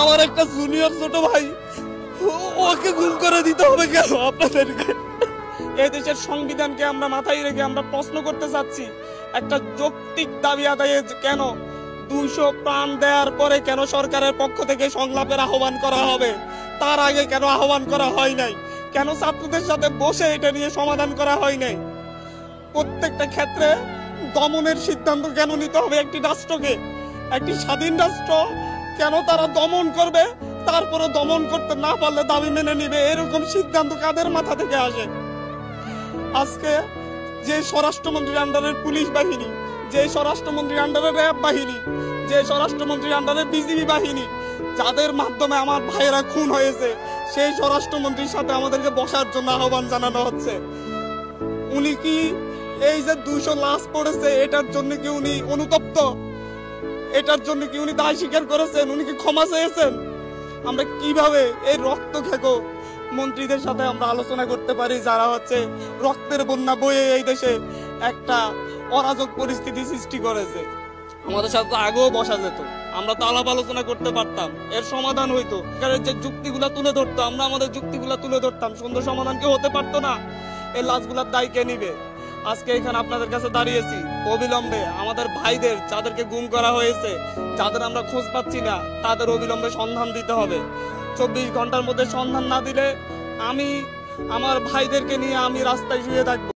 আমার একটা জুনিয়র ছোট ভাই, ওকে গুম করে দিতে হবে কেন আপনাদেরকে? এই দেশের সংবিধানকে আমরা মাথায় রেখে আমরা প্রশ্ন করতে চাচ্ছি, একটা যৌক্তিক দাবি আদায়ে কেন 200 প্রাণ দেওয়ার পরে কেন সরকারের পক্ষ থেকে সংলাপের আহ্বান করা হবে? তার আগে কেন আহ্বান করা হয় নাই? কেন ছাত্রদের সাথে বসে এটা নিয়ে সমাধান করা হয় নাই? প্রত্যেকটা ক্ষেত্রে দমনের সিদ্ধান্ত কেন নিতে হবে একটি রাষ্ট্রকে? একটি স্বাধীন রাষ্ট্র কেন তারা দমন করবে, তারপরে দমন করতে না পারলে দাবি মেনে নিবে? এরকম সিদ্ধান্ত কাদের মাথা থেকে আসে? আজকে যে স্বরাষ্ট্রমন্ত্রীর আন্ডারের পুলিশ বাহিনী, যে স্বরাষ্ট্রমন্ত্রীর আন্ডারে র্যাব বাহিনী, যে স্বরাষ্ট্রমন্ত্রীর আন্ডারে বিজিবি বাহিনী, যাদের মাধ্যমে আমার ভাইয়েরা খুন হয়েছে, সেই স্বরাষ্ট্রমন্ত্রীর সাথে আমাদেরকে বসার জন্য আহ্বান জানানো হচ্ছে। উনি কি এই যে 200 লাশ পড়েছে এটার জন্য কি উনি অনুতপ্ত? এটার জন্য কি উনি দায় স্বীকার করেছেন? উনি কি ক্ষমা চেয়েছেন? আমরা কিভাবে এই রক্ত খেকো মন্ত্রীদের সাথে আমরা আলোচনা করতে পারি, যারা হচ্ছে রক্তের বন্যা বয়ে এই দেশে একটা অরাজক পরিস্থিতি সৃষ্টি করেছে? আমাদের সাথে তো আগেও বসা যেত, আমরা তো আলাপ আলোচনা করতে পারতাম, এর সমাধান হইতো। যে যুক্তিগুলা তুলে ধরতো, আমরা আমাদের যুক্তিগুলা তুলে ধরতাম, সুন্দর সমাধান কেউ হতে পারতো না? এই লাশগুলার দায় কে নিবে? আজকে এখানে আপনাদের কাছে দাঁড়িয়েছি অবিলম্বে আমাদের ভাইদের যাদেরকে গুম করা হয়েছে, যাদের আমরা খোঁজ পাচ্ছি না, তাদের অবিলম্বে সন্ধান দিতে হবে। 24 ঘন্টার মধ্যে সন্ধান না দিলে আমি আমার ভাইদেরকে নিয়ে আমি রাস্তায় শুয়ে থাকবো।